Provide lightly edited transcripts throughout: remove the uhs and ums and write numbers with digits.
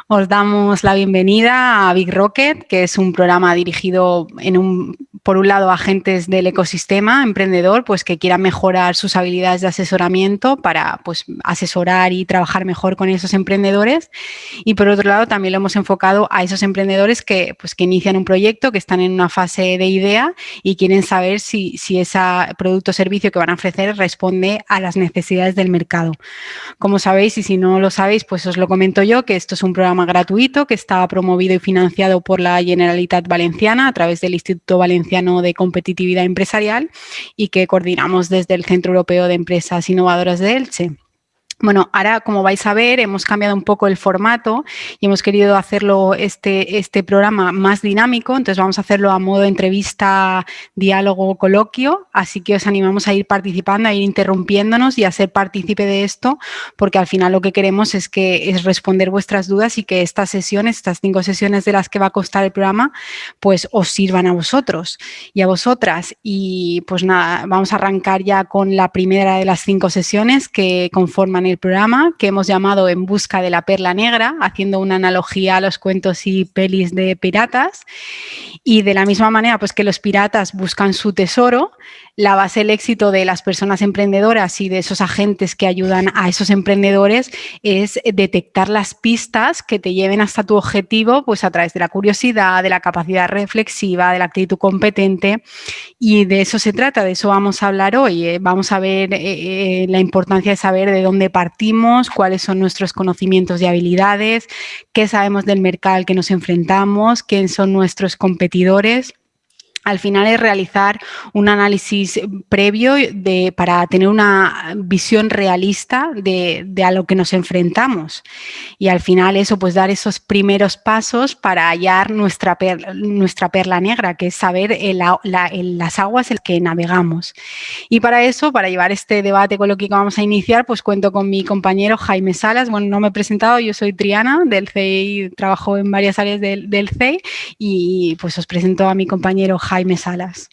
Os damos la bienvenida a Big Rocket, que es un programa dirigido por un lado a agentes del ecosistema emprendedor, pues que quieran mejorar sus habilidades de asesoramiento para pues asesorar y trabajar mejor con esos emprendedores. Y por otro lado también lo hemos enfocado a esos emprendedores que inician un proyecto, que están en una fase de idea y quieren saber si ese producto o servicio que van a ofrecer responde a las necesidades del mercado. Como sabéis, y si no lo sabéis, pues os lo comento yo, que esto es un programa gratuito que está promovido y financiado por la Generalitat Valenciana a través del Instituto Valenciano de Competitividad Empresarial y que coordinamos desde el Centro Europeo de Empresas Innovadoras de Elche. Bueno, ahora, como vais a ver, hemos cambiado un poco el formato y hemos querido hacerlo este programa más dinámico. Entonces vamos a hacerlo a modo entrevista, diálogo, coloquio. Así que os animamos a ir participando, a ir interrumpiéndonos y a ser partícipe de esto, porque al final lo que queremos es responder vuestras dudas y que estas 5 sesiones de las que va a constar el programa, pues os sirvan a vosotros y a vosotras. Y pues nada, vamos a arrancar ya con la primera de las 5 sesiones que conforman el programa, que hemos llamado En busca de la perla negra, haciendo una analogía a los cuentos y pelis de piratas. Y de la misma manera pues que los piratas buscan su tesoro, la base del éxito de las personas emprendedoras y de esos agentes que ayudan a esos emprendedores es detectar las pistas que te lleven hasta tu objetivo, pues a través de la curiosidad, de la capacidad reflexiva, de la actitud competente. Y de eso se trata, de eso vamos a hablar hoy. Vamos a ver la importancia de saber de dónde partimos, cuáles son nuestros conocimientos y habilidades, qué sabemos del mercado al que nos enfrentamos, quiénes son nuestros competidores. Al final es realizar un análisis previo para tener una visión realista de a lo que nos enfrentamos. Y al final eso, pues dar esos primeros pasos para hallar nuestra perla negra, que es saber las aguas en las que navegamos. Y para eso, para llevar este debate con lo que vamos a iniciar, pues cuento con mi compañero Jaime Salas. Bueno, no me he presentado, yo soy Triana del CEI, trabajo en varias áreas del CEI y pues os presento a mi compañero Jaime Salas.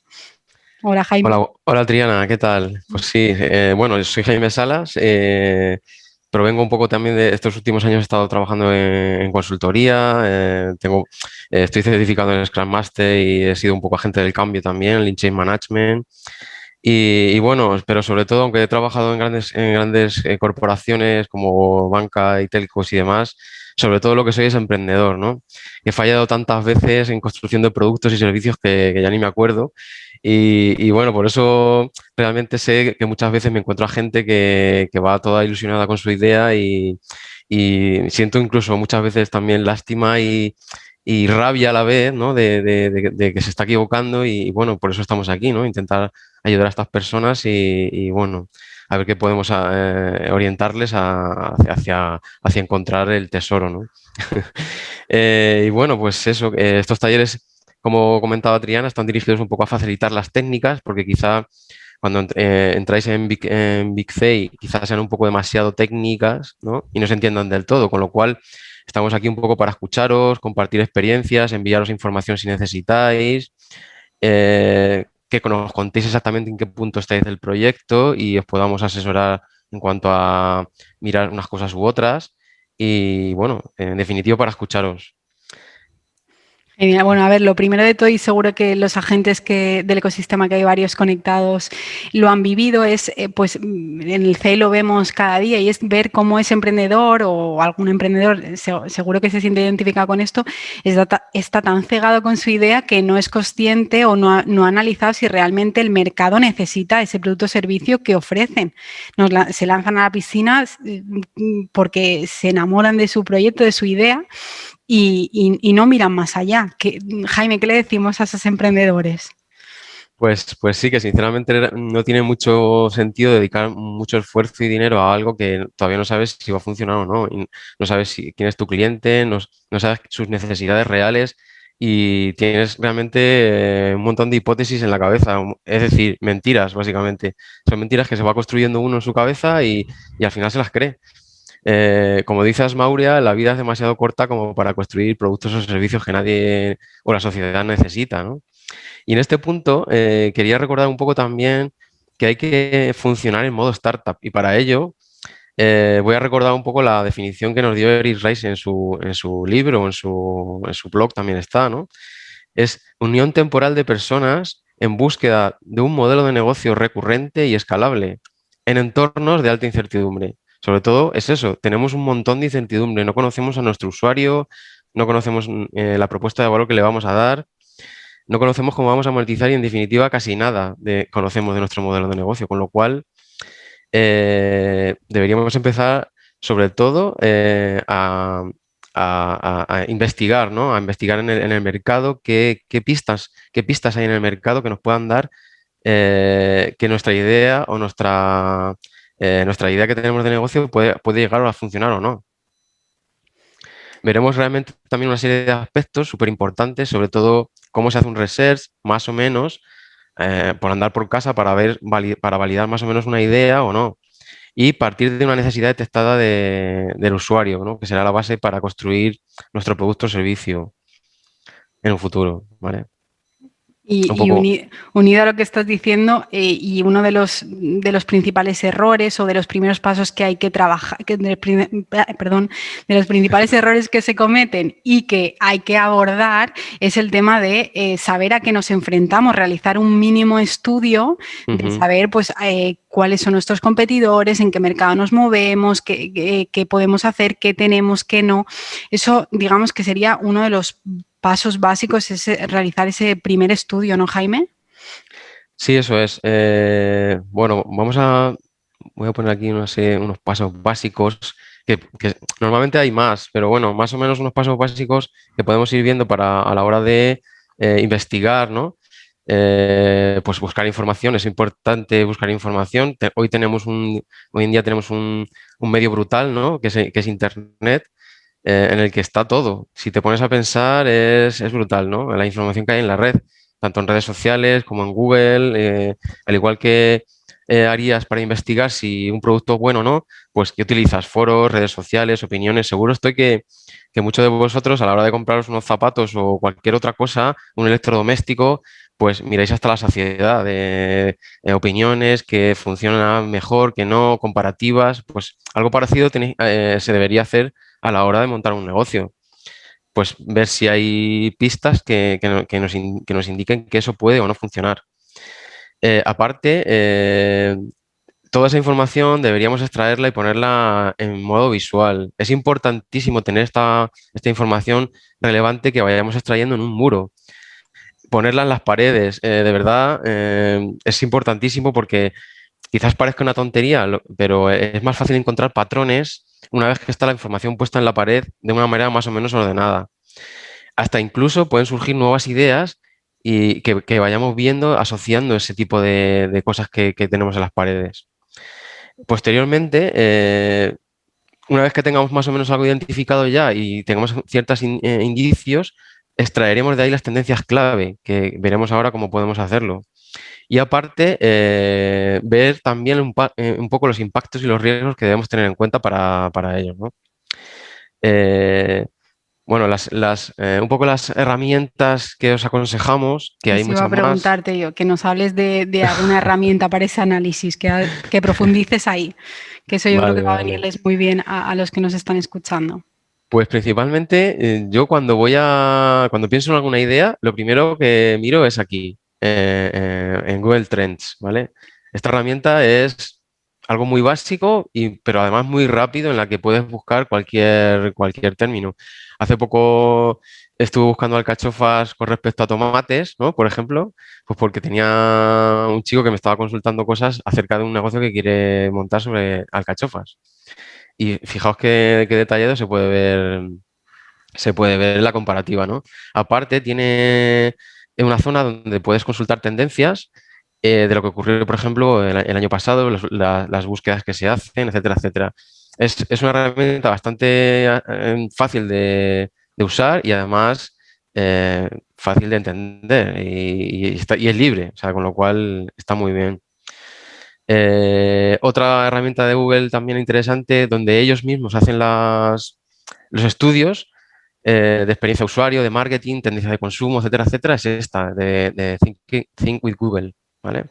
Hola, Jaime. Hola Triana, ¿qué tal? Pues sí, bueno, yo soy Jaime Salas, provengo un poco también de estos últimos años, he estado trabajando en consultoría, estoy certificado en Scrum Master y he sido un poco agente del cambio también, en Lean Change Management. Y bueno, pero sobre todo, aunque he trabajado en grandes corporaciones como banca y telcos y demás, sobre todo lo que soy es emprendedor, ¿no? He fallado tantas veces en construcción de productos y servicios que ya ni me acuerdo. Y bueno, por eso realmente sé que muchas veces me encuentro a gente que va toda ilusionada con su idea y siento incluso muchas veces también lástima y rabia a la vez, ¿no? De que se está equivocando y bueno, por eso estamos aquí, ¿no? Intentar ayudar a estas personas y bueno, a ver qué podemos orientarles hacia encontrar el tesoro, ¿no? Y bueno, pues eso, estos talleres, como comentaba Triana, están dirigidos un poco a facilitar las técnicas, porque quizá cuando entráis en Big Say, quizás sean un poco demasiado técnicas, ¿no? Y no se entiendan del todo, con lo cual estamos aquí un poco para escucharos, compartir experiencias, enviaros información si necesitáis, que nos contéis exactamente en qué punto estáis del proyecto y os podamos asesorar en cuanto a mirar unas cosas u otras. Y bueno, en definitivo para escucharos. Genial. Bueno, a ver, lo primero de todo, y seguro que los agentes del ecosistema, que hay varios conectados, lo han vivido, es, en el CEI lo vemos cada día y es ver cómo ese emprendedor o algún emprendedor, seguro que se siente identificado con esto, está tan cegado con su idea que no es consciente o no ha analizado si realmente el mercado necesita ese producto o servicio que ofrecen. Se lanzan a la piscina porque se enamoran de su proyecto, de su idea, y no miran más allá. Jaime, ¿qué le decimos a esos emprendedores? Pues sí, que sinceramente no tiene mucho sentido dedicar mucho esfuerzo y dinero a algo que todavía no sabes si va a funcionar o no. Y no sabes quién es tu cliente, no sabes sus necesidades reales y tienes realmente un montón de hipótesis en la cabeza. Es decir, mentiras, básicamente. Son mentiras que se va construyendo uno en su cabeza y al final se las cree. Como dice Asmauria, la vida es demasiado corta como para construir productos o servicios que nadie o la sociedad necesita, ¿no? Y en este punto quería recordar un poco también que hay que funcionar en modo startup y para ello Voy a recordar un poco la definición que nos dio Eric Rice en su libro, en su blog también está, ¿no? Es unión temporal de personas en búsqueda de un modelo de negocio recurrente y escalable en entornos de alta incertidumbre. Sobre todo es eso, tenemos un montón de incertidumbre, no conocemos a nuestro usuario, no conocemos la propuesta de valor que le vamos a dar, no conocemos cómo vamos a monetizar y en definitiva casi nada conocemos de nuestro modelo de negocio, con lo cual deberíamos empezar sobre todo a investigar, ¿no? A investigar en el mercado qué pistas hay en el mercado que nos puedan dar que nuestra idea o nuestra idea que tenemos de negocio puede llegar a funcionar o no. Veremos realmente también una serie de aspectos súper importantes, sobre todo cómo se hace un research, más o menos, por andar por casa para para validar más o menos una idea o no. Y partir de una necesidad detectada del usuario, ¿no? Que será la base para construir nuestro producto o servicio en un futuro, ¿vale? Un poco. Unido a lo que estás diciendo, y uno de los principales errores o de los primeros pasos que hay que trabajar, perdón, de los principales errores que se cometen y que hay que abordar es el tema de saber a qué nos enfrentamos, realizar un mínimo estudio de saber pues cuáles son nuestros competidores, en qué mercado nos movemos, qué podemos hacer, qué tenemos, qué no. Eso, digamos que sería uno de los pasos básicos, es realizar ese primer estudio, ¿no, Jaime? Sí, eso es. Bueno, voy a poner aquí unos pasos básicos que normalmente hay más, pero bueno, más o menos unos pasos básicos que podemos ir viendo a la hora de investigar, ¿no? Pues buscar información, es importante buscar información. Hoy en día tenemos un medio brutal, ¿no? Que es Internet, en el que está todo. Si te pones a pensar, es brutal, ¿no? La información que hay en la red, tanto en redes sociales como en Google, al igual que harías para investigar si un producto es bueno o no, pues que utilizas foros, redes sociales, opiniones. Seguro estoy que muchos de vosotros a la hora de compraros unos zapatos o cualquier otra cosa, un electrodoméstico, pues miráis hasta la saciedad de opiniones que funcionan mejor, que no, comparativas, pues algo parecido se debería hacer a la hora de montar un negocio. Pues ver si hay pistas que nos indiquen que eso puede o no funcionar. Aparte, toda esa información deberíamos extraerla y ponerla en modo visual. Es importantísimo tener esta información relevante que vayamos extrayendo en un muro. Ponerla en las paredes, de verdad, es importantísimo porque quizás parezca una tontería, pero es más fácil encontrar patrones una vez que está la información puesta en la pared de una manera más o menos ordenada. Hasta incluso pueden surgir nuevas ideas y que vayamos viendo, asociando ese tipo de cosas que tenemos en las paredes. Posteriormente, una vez que tengamos más o menos algo identificado ya y tengamos ciertos indicios, extraeremos de ahí las tendencias clave, que veremos ahora cómo podemos hacerlo. Y aparte, ver también un poco los impactos y los riesgos que debemos tener en cuenta para ello, ¿no? Bueno, un poco las herramientas que os aconsejamos, que hay Eso iba a muchas más. preguntarte yo, que nos hables de alguna herramienta para ese análisis, que profundices ahí, que eso yo creo que Vale, va a vale. venirles muy bien a los que nos están escuchando. Pues principalmente yo cuando pienso en alguna idea, lo primero que miro es aquí, en Google Trends, ¿vale? Esta herramienta es algo muy básico, pero además muy rápido en la que puedes buscar cualquier término. Hace poco estuve buscando alcachofas con respecto a tomates, ¿no? Por ejemplo, pues porque tenía un chico que me estaba consultando cosas acerca de un negocio que quiere montar sobre alcachofas. Y fijaos qué detallado se puede ver la comparativa, ¿no? Aparte, tiene una zona donde puedes consultar tendencias de lo que ocurrió, por ejemplo, el año pasado, las búsquedas que se hacen, etcétera, etcétera. Es una herramienta bastante fácil de usar y además fácil de entender y es libre, o sea, con lo cual está muy bien. Otra herramienta de Google también interesante, donde ellos mismos hacen los estudios de experiencia de usuario, de marketing, tendencia de consumo, etcétera, etcétera, es esta, de Think with Google, ¿vale?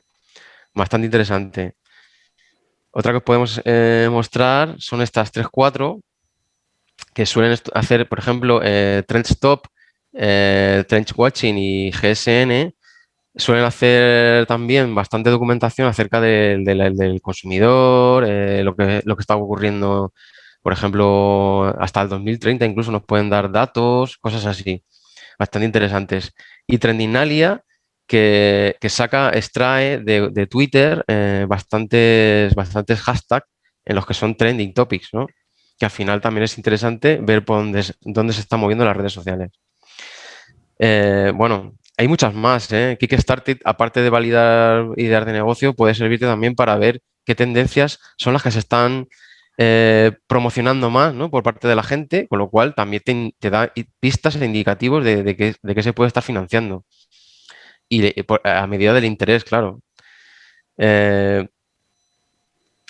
Bastante interesante. Otra que os podemos mostrar son estas 3 4 que suelen hacer, por ejemplo, TrendStop, Trendwatching y GSN. Suelen hacer también bastante documentación acerca del consumidor, lo que está ocurriendo, por ejemplo, hasta el 2030 incluso nos pueden dar datos, cosas así, bastante interesantes. Y Trendinalia, que extrae de Twitter bastantes hashtags en los que son trending topics, ¿no? Que al final también es interesante ver por dónde se están moviendo las redes sociales. Bueno, hay muchas más, ¿eh? Kickstarter, aparte de validar ideas de negocio, puede servirte también para ver qué tendencias son las que se están promocionando más, ¿no? Por parte de la gente, con lo cual también te da pistas e indicativos de qué se puede estar financiando. A medida del interés, claro. Eh,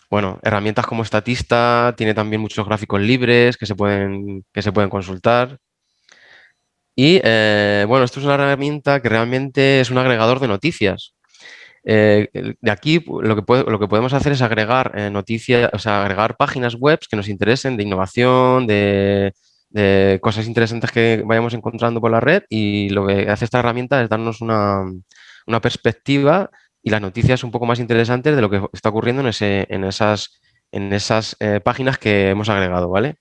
bueno, herramientas como Statista tiene también muchos gráficos libres que se pueden consultar. Y bueno, esto es una herramienta que realmente es un agregador de noticias. De aquí lo que podemos hacer es agregar noticias, o sea, agregar páginas web que nos interesen de innovación, de cosas interesantes que vayamos encontrando por la red, y lo que hace esta herramienta es darnos una perspectiva y las noticias un poco más interesantes de lo que está ocurriendo en esas páginas que hemos agregado, ¿vale?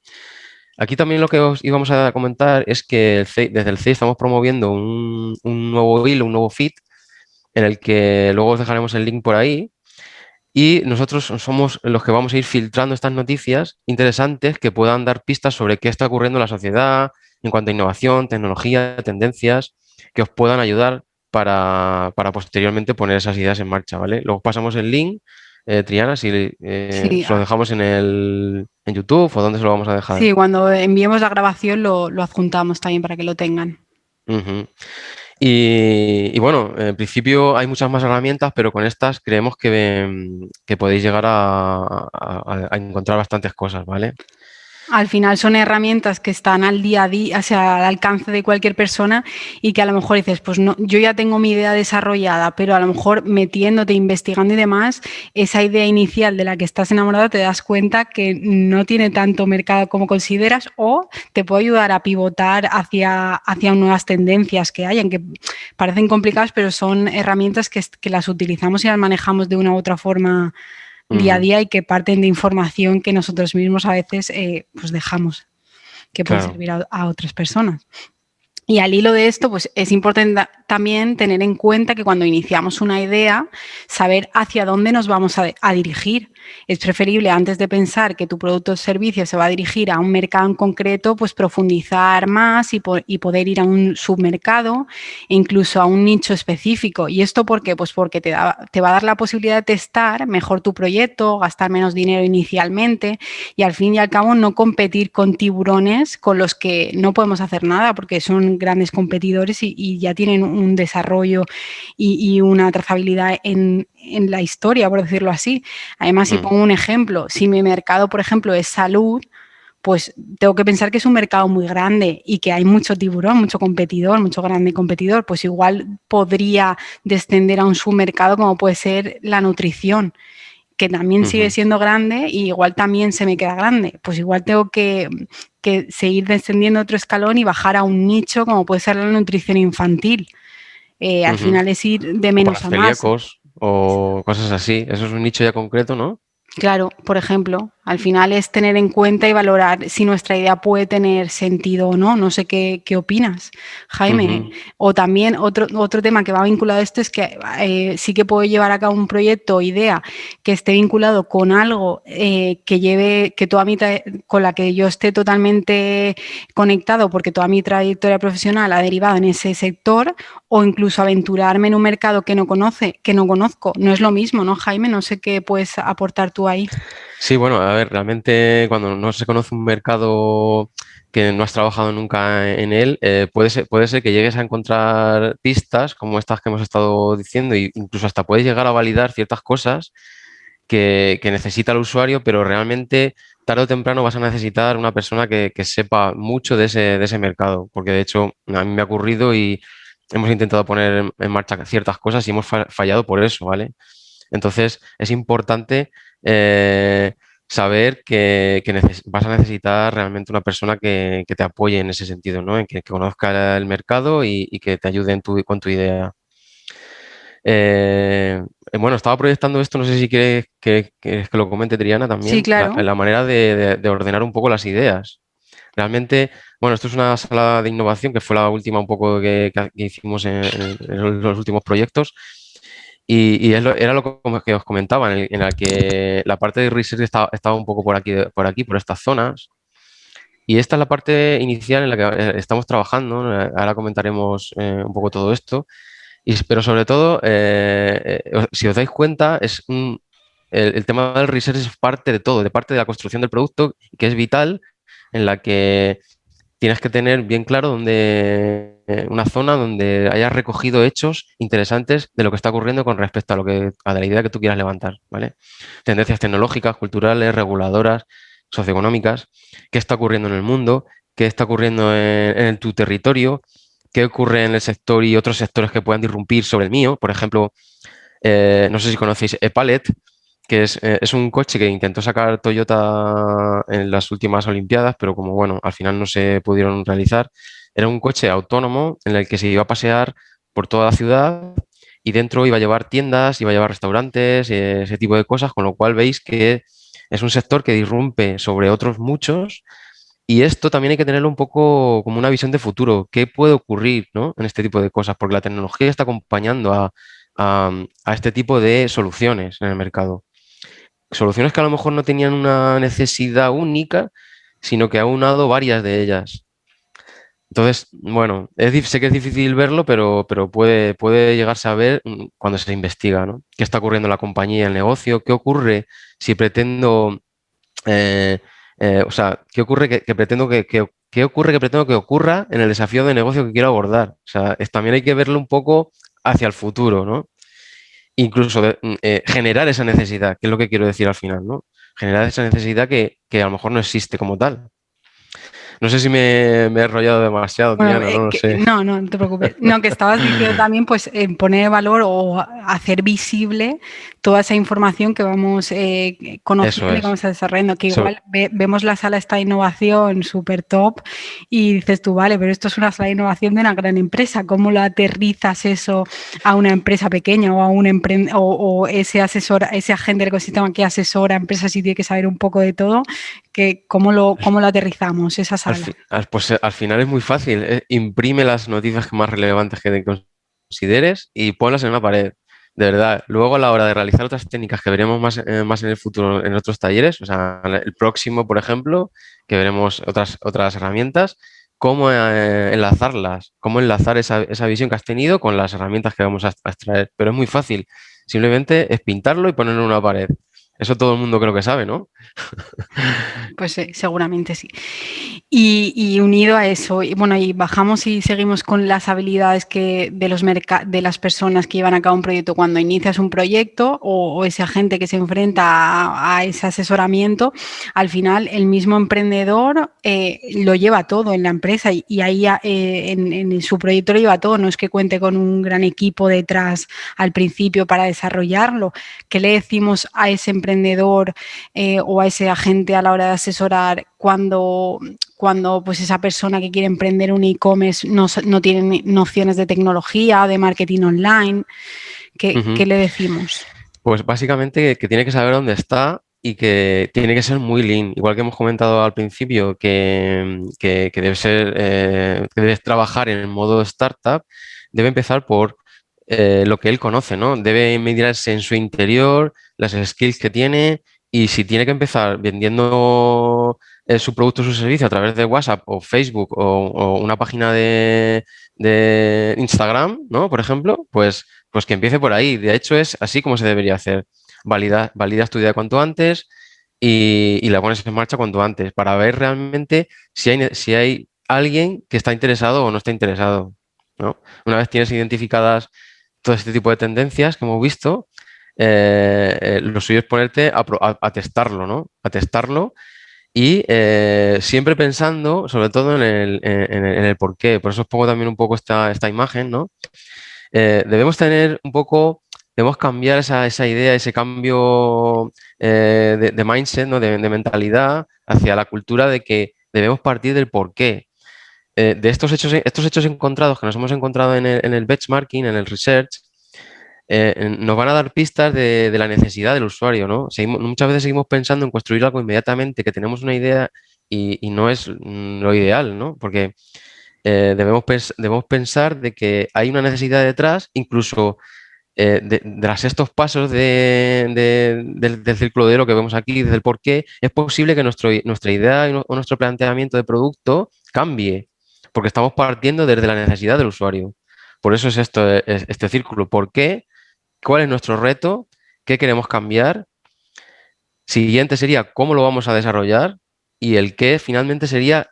Aquí también lo que os íbamos a comentar es que desde el CEI estamos promoviendo un nuevo hilo, un nuevo feed, en el que luego os dejaremos el link por ahí. Y nosotros somos los que vamos a ir filtrando estas noticias interesantes que puedan dar pistas sobre qué está ocurriendo en la sociedad en cuanto a innovación, tecnología, tendencias, que os puedan ayudar para posteriormente poner esas ideas en marcha, ¿vale? Luego pasamos el link, Triana, si Sí, se lo dejamos en YouTube o dónde se lo vamos a dejar. sí, cuando enviemos la grabación lo adjuntamos también para que lo tengan. Ujú. Y bueno, en principio hay muchas más herramientas, pero con estas creemos que podéis llegar a encontrar bastantes cosas, ¿vale? Al final son herramientas que están al día a día, o sea, al alcance de cualquier persona, y que a lo mejor dices, pues no, yo ya tengo mi idea desarrollada, pero a lo mejor metiéndote, investigando y demás, esa idea inicial de la que estás enamorado te das cuenta que no tiene tanto mercado como consideras, o te puede ayudar a pivotar hacia nuevas tendencias que hayan, que parecen complicadas, pero son herramientas que las utilizamos y las manejamos de una u otra forma día a Ujú. día, y que parten de información que nosotros mismos a veces pues dejamos que puede Claro. servir a otras personas. Y al hilo de esto, pues es importante también tener en cuenta que cuando iniciamos una idea, saber hacia dónde nos vamos a dirigir. Es preferible, antes de pensar que tu producto o servicio se va a dirigir a un mercado en concreto, pues profundizar más y poder ir a un submercado e incluso a un nicho específico. ¿Y esto por qué? Pues porque te va a dar la posibilidad de testar mejor tu proyecto, gastar menos dinero inicialmente y al fin y al cabo no competir con tiburones con los que no podemos hacer nada porque son grandes competidores y ya tienen un desarrollo y una trazabilidad en la historia, por decirlo así. Además, si pongo un ejemplo, si mi mercado, por ejemplo, es salud, pues tengo que pensar que es un mercado muy grande y que hay mucho tiburón, mucho competidor, mucho grande competidor, pues igual podría descender a un submercado como puede ser la nutrición, que también sigue Ujú. siendo grande y igual también se me queda grande. Pues igual tengo que seguir descendiendo otro escalón y bajar a un nicho como puede ser la nutrición infantil. Al Ujú. final es ir de O para menos a más. celíacos o cosas así. Eso es un nicho ya concreto, ¿no? Claro, por ejemplo, al final es tener en cuenta y valorar si nuestra idea puede tener sentido o no. No sé qué opinas, Jaime. Ujú. O también otro tema que va vinculado a esto es que sí que puedo llevar a cabo un proyecto o idea que esté vinculado con algo con la que yo esté totalmente conectado, porque toda mi trayectoria profesional ha derivado en ese sector, o incluso aventurarme en un mercado que no conozco. No es lo mismo, ¿no, Jaime? No sé qué puedes aportar tú ahí. Sí, bueno, a ver, realmente cuando no se conoce un mercado que no has trabajado nunca en él, puede ser que llegues a encontrar pistas como estas que hemos estado diciendo, e incluso hasta puedes llegar a validar ciertas cosas que necesita el usuario, pero realmente tarde o temprano vas a necesitar una persona que sepa mucho de ese mercado, porque de hecho a mí me ha ocurrido y hemos intentado poner en marcha ciertas cosas y hemos fallado por eso, ¿vale? Entonces, es importante saber que vas a necesitar realmente una persona que te apoye en ese sentido, ¿no? En que conozca el mercado y que te ayude con tu idea. Bueno, estaba proyectando esto, no sé si quieres que lo comente, Triana, Sí, también, claro. la manera de ordenar un poco las ideas. Realmente, bueno, esto es una sala de innovación que fue la última un poco que hicimos en los últimos proyectos y era que os comentaba, en la que la parte de research estaba un poco por aquí, por estas zonas. Y esta es la parte inicial en la que estamos trabajando, ¿no? Ahora comentaremos un poco todo esto. Pero sobre todo, si os dais cuenta, el tema del research es parte de todo, de parte de la construcción del producto, que es vital, en la que tienes que tener bien claro una zona donde hayas recogido hechos interesantes de lo que está ocurriendo con respecto a la idea que tú quieras levantar, ¿vale? Tendencias tecnológicas, culturales, reguladoras, socioeconómicas, qué está ocurriendo en el mundo, qué está ocurriendo en tu territorio, qué ocurre en el sector y otros sectores que puedan irrumpir sobre el mío. Por ejemplo, no sé si conocéis e-Palette, que es un coche que intentó sacar Toyota en las últimas Olimpiadas, pero como bueno, al final no se pudieron realizar. Era un coche autónomo en el que se iba a pasear por toda la ciudad y dentro iba a llevar tiendas, iba a llevar restaurantes, ese tipo de cosas, con lo cual veis que es un sector que irrumpe sobre otros muchos y esto también hay que tenerlo un poco como una visión de futuro. ¿Qué puede ocurrir, ¿no? En este tipo de cosas? Porque la tecnología está acompañando a este tipo de soluciones en el mercado. Soluciones que a lo mejor no tenían una necesidad única, sino que ha aunado varias de ellas. Entonces, bueno, sé que es difícil verlo, pero puede llegarse a ver cuando se investiga, ¿no? ¿Qué está ocurriendo en la compañía, en el negocio? ¿Qué ocurre si pretendo eh, o sea, ¿qué ocurre que pretendo qué ocurre que pretendo que ocurra en el desafío de negocio que quiero abordar? O sea, también hay que verlo un poco hacia el futuro, ¿no? Incluso generar esa necesidad, que es lo que quiero decir al final, ¿no? Generar esa necesidad que a lo mejor no existe como tal. No sé si me he enrollado demasiado, Bueno, Triana, no lo sé. no, no te preocupes. No, que estabas diciendo también, pues, poner valor o hacer visible toda esa información que vamos Eso conociendo y que es. vamos desarrollando. Que So- igual vemos la sala esta de innovación súper top y dices tú, vale, pero esto es una sala de innovación de una gran empresa. ¿Cómo lo aterrizas eso a una empresa pequeña o a un o ese asesor, ese agente del ecosistema que asesora a empresas y tiene que saber un poco de todo? ¿Cómo lo aterrizamos esa sala? Pues al final es muy fácil. Imprime las noticias más relevantes que consideres y ponlas en una pared. De verdad. Luego, a la hora de realizar otras técnicas que veremos más en el futuro en otros talleres, o sea, el próximo, por ejemplo, que veremos otras herramientas, cómo enlazarlas, cómo enlazar esa visión que has tenido con las herramientas que vamos a extraer. Pero es muy fácil. Simplemente es pintarlo y ponerlo en una pared. Eso todo el mundo creo que sabe, ¿no? Pues seguramente sí. Y unido a eso, y bueno, y bajamos y seguimos con las habilidades de las personas que llevan a cabo un proyecto cuando inicias un proyecto o ese agente que se enfrenta a ese asesoramiento, al final el mismo emprendedor lo lleva todo en la empresa y ahí en su proyecto lo lleva todo, no es que cuente con un gran equipo detrás al principio para desarrollarlo. ¿Qué le decimos a ese emprendedor o a ese agente a la hora de asesorar cuando pues esa persona que quiere emprender un e-commerce no tiene nociones de tecnología, de marketing online? ¿Qué Ujú. le decimos? Pues básicamente que tiene que saber dónde está y que tiene que ser muy lean. Igual que hemos comentado al principio que debe ser, que debes trabajar en el modo startup, debe empezar por lo que él conoce, ¿no? Debe mirarse en su interior, las skills que tiene y si tiene que empezar vendiendo su producto o su servicio a través de WhatsApp o Facebook o una página de Instagram, ¿no? Por ejemplo, pues que empiece por ahí. De hecho, es así como se debería hacer. Validas tu idea cuanto antes y la pones en marcha cuanto antes para ver realmente si hay alguien que está interesado o no está interesado, ¿no? Una vez tienes identificadas todo este tipo de tendencias que hemos visto, lo suyo es ponerte a testarlo, ¿no? A testarlo y siempre pensando sobre todo en el por qué. Por eso os pongo también un poco esta imagen, ¿no? Debemos tener un poco debemos cambiar esa idea, ese cambio de mindset, ¿no? De mentalidad hacia la cultura de que debemos partir del porqué. De estos hechos encontrados que nos hemos encontrado en el benchmarking, en el research, nos van a dar pistas de la necesidad del usuario, ¿no? Muchas veces seguimos pensando en construir algo inmediatamente, que tenemos una idea y no es lo ideal, ¿no? Porque debemos pensar de que hay una necesidad detrás, incluso tras estos pasos del círculo de lo que vemos aquí, desde el por qué, es posible que nuestra idea o nuestro planteamiento de producto cambie, porque estamos partiendo desde la necesidad del usuario. Por eso es este círculo. ¿Por qué? ¿Cuál es nuestro reto? ¿Qué queremos cambiar? Siguiente sería cómo lo vamos a desarrollar y el qué finalmente sería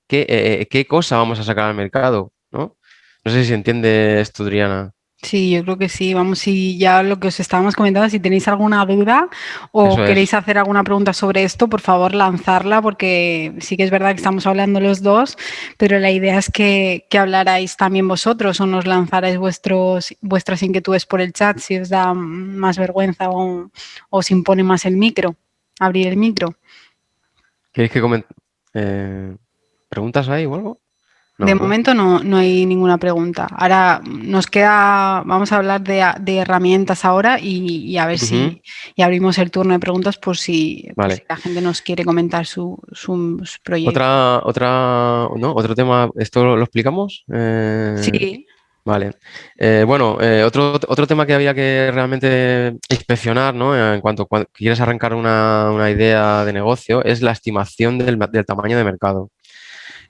qué cosa vamos a sacar al mercado, ¿no? No sé si se entiende esto, Adriana. Sí, yo creo que sí. Vamos, si ya lo que os estábamos comentando, si tenéis alguna duda o Eso queréis es. hacer alguna pregunta sobre esto, por favor lanzarla, porque sí que es verdad que estamos hablando los dos, pero la idea es que hablarais también vosotros o nos lanzarais vuestras inquietudes por el chat si os da más vergüenza o os impone más el micro, abrir el micro. ¿Queréis que comente? ¿Preguntas ahí o algo? De No, ¿no? momento no hay ninguna pregunta. Ahora nos queda, vamos a hablar de herramientas ahora y a ver Ujú. si y abrimos el turno de preguntas por si Vale. la gente nos quiere comentar sus proyectos. Otro tema, ¿esto lo explicamos? Sí, Vale. Bueno, otro tema que había que realmente inspeccionar, ¿no? En cuando quieres arrancar una idea de negocio, es la estimación del tamaño de mercado.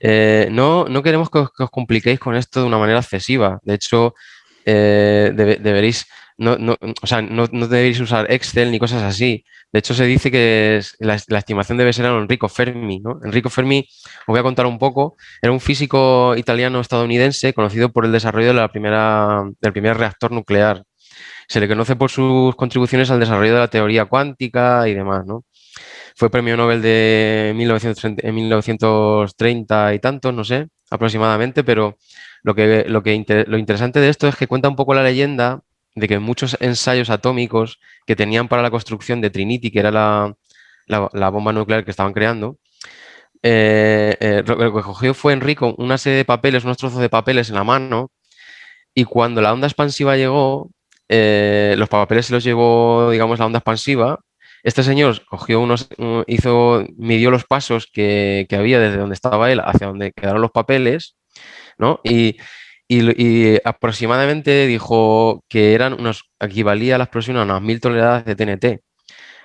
No queremos que os compliquéis con esto de una manera excesiva. De hecho, deberéis, o sea, no deberéis usar Excel ni cosas así. De hecho, se dice que la estimación debe ser a Enrico Fermi, ¿no? Enrico Fermi, os voy a contar un poco, era un físico italiano-estadounidense conocido por el desarrollo del primer reactor nuclear. Se le conoce por sus contribuciones al desarrollo de la teoría cuántica y demás, ¿no? Fue premio Nobel de 1930, en 1930 y tantos, no sé, aproximadamente, pero lo interesante de esto es que cuenta un poco la leyenda de que muchos ensayos atómicos que tenían para la construcción de Trinity, que era la bomba nuclear que estaban creando, lo que cogió fue Enrico una serie de papeles, unos trozos de papeles en la mano, y cuando la onda expansiva llegó, los papeles se los llevó, digamos, la onda expansiva. Este señor midió los pasos que había desde donde estaba él hacia donde quedaron los papeles, ¿no? Y aproximadamente dijo que equivalía a la explosión a unas 1000 toneladas de TNT.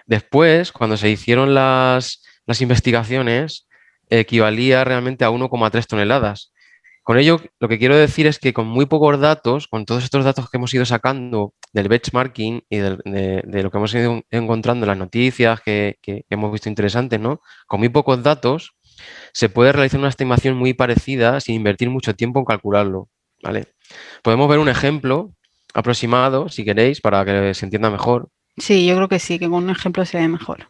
Después, cuando se hicieron las investigaciones, equivalía realmente a 1,3 toneladas. Con ello, lo que quiero decir es que con muy pocos datos, con todos estos datos que hemos ido sacando del benchmarking y de lo que hemos ido encontrando en las noticias que hemos visto interesantes, ¿no? Con muy pocos datos se puede realizar una estimación muy parecida sin invertir mucho tiempo en calcularlo, ¿vale? Podemos ver un ejemplo aproximado, si queréis, para que se entienda mejor. sí, yo creo que sí, que con un ejemplo se ve mejor.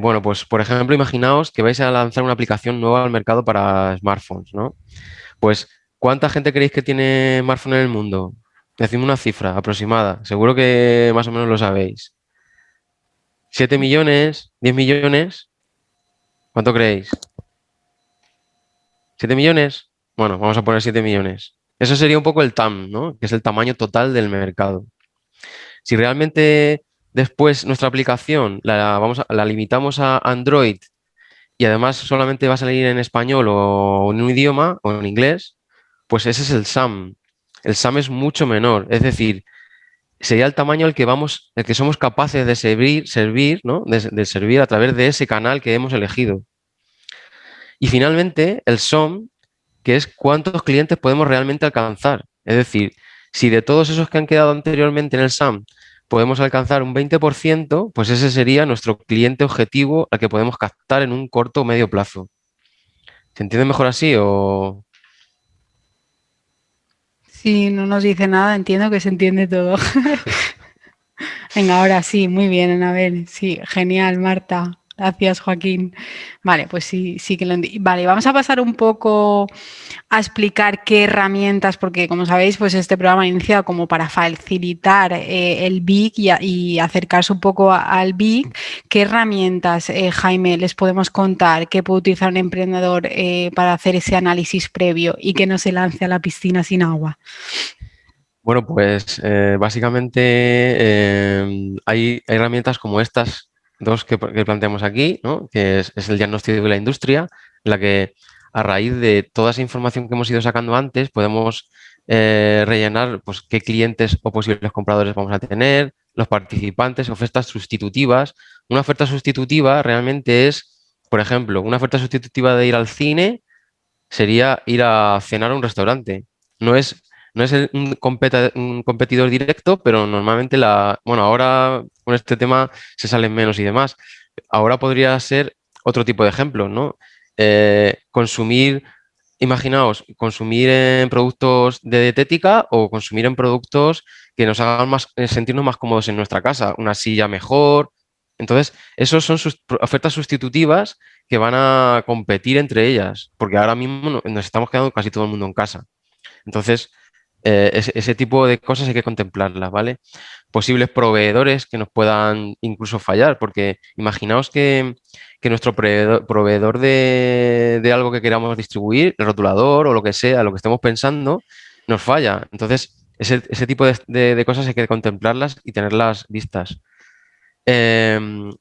Bueno, pues por ejemplo, imaginaos que vais a lanzar una aplicación nueva al mercado para smartphones, ¿no? Pues, ¿cuánta gente creéis que tiene smartphone en el mundo? Decidme una cifra aproximada. Seguro que más o menos lo sabéis. ¿7 millones? ¿10 millones? ¿Cuánto creéis? ¿7 millones? Bueno, vamos a poner 7 millones. Eso sería un poco el TAM, ¿no? Que es el tamaño total del mercado. Si realmente después nuestra aplicación la limitamos a Android y además solamente va a salir en español o en un idioma o en inglés, pues ese es el SAM. El SAM es mucho menor, es decir, sería el tamaño el que somos capaces de servir, ¿no? De servir a través de ese canal que hemos elegido. Y finalmente, el SOM, que es cuántos clientes podemos realmente alcanzar. Es decir, si de todos esos que han quedado anteriormente en el SAM podemos alcanzar un 20%, pues ese sería nuestro cliente objetivo al que podemos captar en un corto o medio plazo. ¿Se entiende mejor así o...? Si no nos dice nada, entiendo que se entiende todo. Venga, ahora sí, muy bien, Anabel. Sí, genial, Marta. Gracias, Joaquín. Vale, pues sí, sí que lo entiendo. Vale, vamos a pasar un poco a explicar qué herramientas, porque como sabéis, pues este programa ha iniciado como para facilitar el BIC y acercarse un poco al BIC. ¿Qué herramientas, Jaime, les podemos contar que puede utilizar un emprendedor para hacer ese análisis previo y que no se lance a la piscina sin agua? Bueno, pues básicamente hay herramientas como estas dos que planteamos aquí, ¿no? Que es el diagnóstico de la industria, en la que a raíz de toda esa información que hemos ido sacando antes, podemos rellenar pues, qué clientes o posibles compradores vamos a tener, los participantes, ofertas sustitutivas. Una oferta sustitutiva realmente es, por ejemplo, una oferta sustitutiva de ir al cine sería ir a cenar a un restaurante. No es, no es un competidor directo, pero normalmente bueno, ahora con este tema se salen menos y demás. Ahora podría ser otro tipo de ejemplo, ¿no? Consumir, imaginaos, consumir en productos de dietética o consumir en productos que nos hagan más, sentirnos más cómodos en nuestra casa, una silla mejor. Entonces, esos son sus ofertas sustitutivas que van a competir entre ellas, porque ahora mismo nos estamos quedando casi todo el mundo en casa. Entonces, ese tipo de cosas hay que contemplarlas, ¿vale? Posibles proveedores que nos puedan incluso fallar, porque imaginaos que nuestro proveedor de algo que queramos distribuir, el rotulador o lo que sea, lo que estemos pensando, nos falla. Entonces, ese tipo de cosas hay que contemplarlas y tenerlas vistas. Bueno,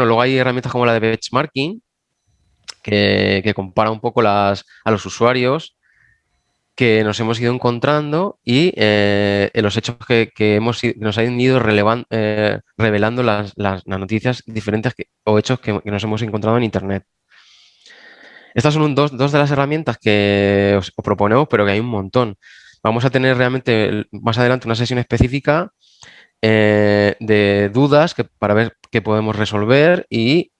luego hay herramientas como la de benchmarking, que compara un poco a los usuarios que nos hemos ido encontrando y en los hechos que nos han ido revelando las noticias diferentes o hechos que nos hemos encontrado en Internet. Estas son dos de las herramientas que os proponemos, pero que hay un montón. Vamos a tener realmente más adelante una sesión específica de dudas para ver qué podemos resolver y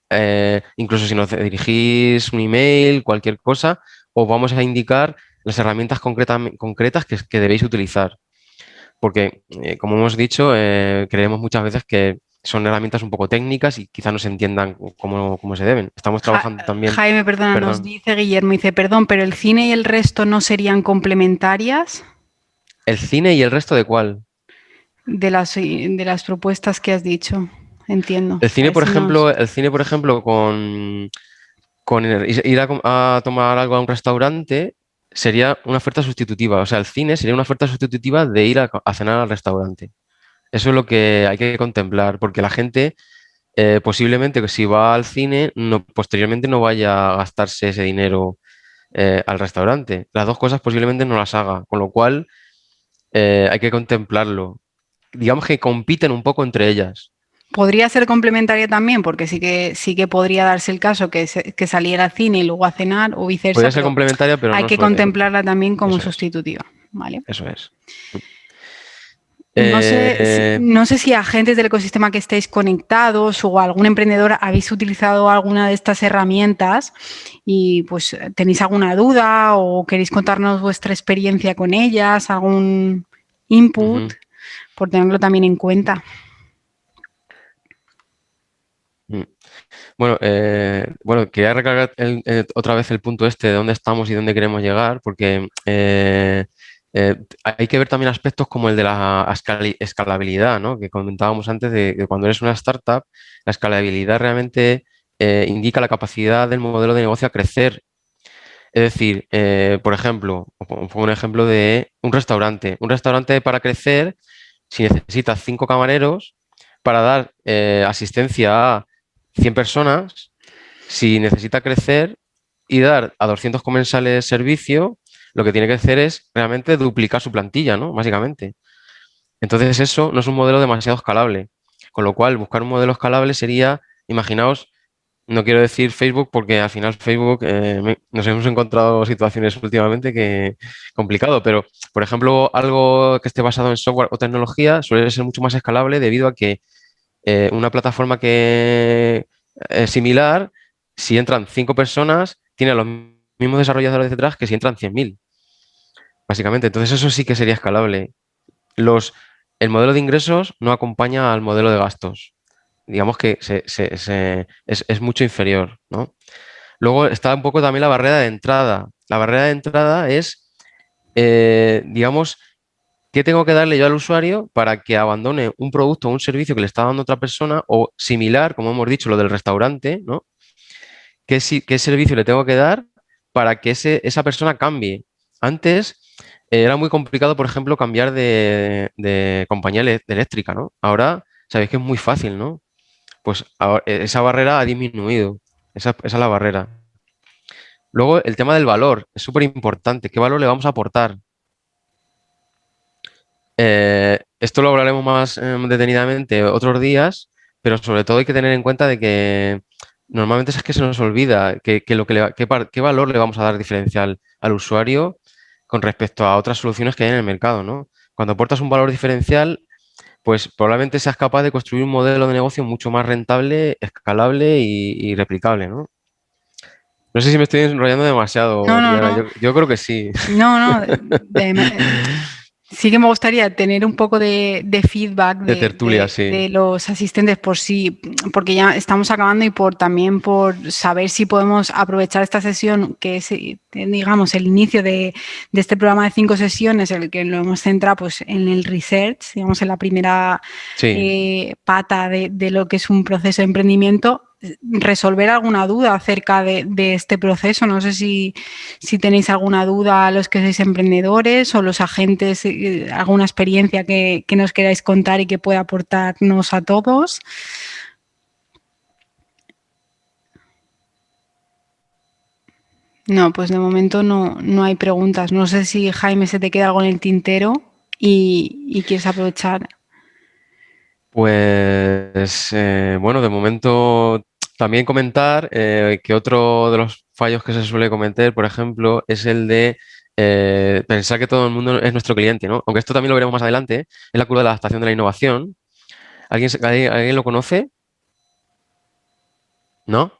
incluso si nos dirigís un email, cualquier cosa, os vamos a indicar las herramientas concretas que debéis utilizar. Porque, como hemos dicho, creemos muchas veces que son herramientas un poco técnicas y quizá no se entiendan cómo se deben. Estamos trabajando también, Jaime, perdona, nos perdón, dice Guillermo, dice, perdón, pero el cine y el resto no serían complementarias ¿el cine y el resto de cuál? de las propuestas que has dicho. Entiendo. El A cine, ver por si nos... ejemplo, con ir a tomar algo a un restaurante sería una oferta sustitutiva. O sea, el cine sería una oferta sustitutiva de ir a cenar al restaurante. Eso es lo que hay que contemplar, porque la gente posiblemente que si va al cine, posteriormente no vaya a gastarse ese dinero al restaurante. Las dos cosas posiblemente no las haga, con lo cual hay que contemplarlo. Digamos que compiten un poco entre ellas. Podría ser complementaria también, porque sí que podría darse el caso que saliera al cine y luego a cenar o viceversa, Podría ser pero complementaria, pero hay no que suele. contemplarla también como Eso es, sustitutiva. ¿Vale? eso es. No sé, Eh, no sé si agentes del ecosistema que estéis conectados o algún emprendedor habéis utilizado alguna de estas herramientas y pues tenéis alguna duda o queréis contarnos vuestra experiencia con ellas, algún input, Ujú. por tenerlo también en cuenta. Mm. Bueno, quería recargar otra vez el punto este de dónde estamos y dónde queremos llegar, porque hay que ver también aspectos como el de la escalabilidad, ¿no? Que comentábamos antes de cuando eres una startup, la escalabilidad realmente indica la capacidad del modelo de negocio a crecer. Es decir, por ejemplo, os pongo un ejemplo de un restaurante. Un restaurante para crecer, si necesita 5 camareros para dar asistencia a 100 personas, si necesita crecer y dar a 200 comensales servicio, lo que tiene que hacer es realmente duplicar su plantilla, ¿no? Básicamente. Entonces eso no es un modelo demasiado escalable. Con lo cual, buscar un modelo escalable sería, imaginaos, no quiero decir Facebook porque al final Facebook nos hemos encontrado situaciones últimamente que complicado, pero por ejemplo algo que esté basado en software o tecnología suele ser mucho más escalable debido a que una plataforma que es similar, si entran 5 personas, tiene a los mismos desarrolladores detrás que si entran 100.000 básicamente. Entonces eso sí que sería escalable. Los, el modelo de ingresos no acompaña al modelo de gastos. digamos que es mucho inferior, ¿no? Luego está un poco también la barrera de entrada. La barrera de entrada es, digamos, ¿qué tengo que darle yo al usuario para que abandone un producto o un servicio que le está dando otra persona o similar, como hemos dicho, lo del restaurante, ¿no? ¿Qué servicio le tengo que dar para que esa persona cambie? Antes era muy complicado, por ejemplo, cambiar de compañía eléctrica, ¿no? Ahora sabéis que es muy fácil, ¿no? Pues esa barrera ha disminuido. Esa es la barrera. Luego, el tema del valor es súper importante. ¿Qué valor le vamos a aportar? Esto lo hablaremos más detenidamente otros días, pero sobre todo hay que tener en cuenta de que normalmente es que se nos olvida qué valor le vamos a dar diferencial al usuario con respecto a otras soluciones que hay en el mercado, ¿no? Cuando aportas un valor diferencial, pues probablemente seas capaz de construir un modelo de negocio mucho más rentable, escalable y replicable, ¿no? No sé si me estoy enrollando demasiado, No, no, Diana. no. Yo creo que sí. No, no. Sí que me gustaría tener un poco de feedback De tertulia, sí. de los asistentes por sí, porque ya estamos acabando y también por saber si podemos aprovechar esta sesión, que es, digamos, el inicio de este programa de 5 sesiones, en el que lo hemos centrado pues, en el research, digamos, en la primera Sí. pata de lo que es un proceso de emprendimiento, resolver alguna duda acerca de este proceso. No sé si tenéis alguna duda los que sois emprendedores o los agentes, alguna experiencia que nos queráis contar y que pueda aportarnos a todos. No, pues de momento no hay preguntas. No sé si, Jaime, se te queda algo en el tintero y quieres aprovechar. Pues bueno, de momento también comentar que otro de los fallos que se suele cometer, por ejemplo, es el de pensar que todo el mundo es nuestro cliente, ¿no? Aunque esto también lo veremos más adelante, es la curva de la adaptación de la innovación. ¿Alguien lo conoce? ¿No?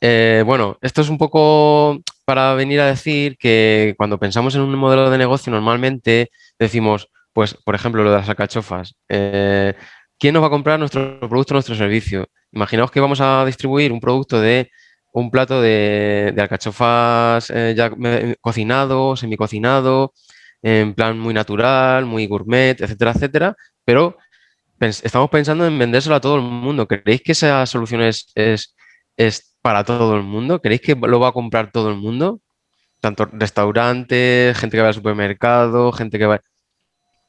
Bueno, esto es un poco para venir a decir que cuando pensamos en un modelo de negocio, normalmente decimos, pues, por ejemplo, lo de las alcachofas. ¿Quién nos va a comprar nuestro producto, nuestro servicio? Imaginaos que vamos a distribuir un producto de un plato de alcachofas ya cocinado, semicocinado, en plan muy natural, muy gourmet, etcétera, etcétera, pero estamos pensando en vendérselo a todo el mundo. ¿Creéis que esa solución es para todo el mundo? ¿Creéis que lo va a comprar todo el mundo? Tanto restaurantes, gente que va al supermercado, gente que va...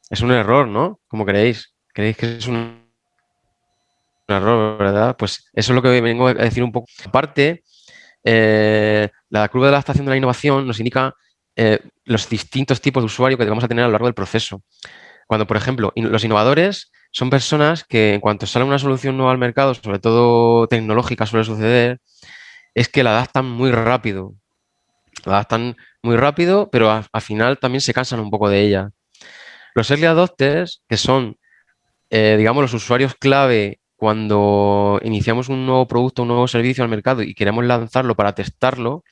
Es un error, ¿no? ¿Cómo creéis? ¿Creéis que es un error, verdad? Pues eso es lo que vengo a decir un poco. Aparte, la curva de la adaptación de la innovación nos indica los distintos tipos de usuario que vamos a tener a lo largo del proceso. Cuando, por ejemplo, los innovadores son personas que en cuanto sale una solución nueva al mercado, sobre todo tecnológica suele suceder, es que la adaptan muy rápido. La adaptan muy rápido, pero al final también se cansan un poco de ella. Los early adopters, que son, digamos, los usuarios clave cuando iniciamos un nuevo producto, un nuevo servicio al mercado y queremos lanzarlo para testarlo,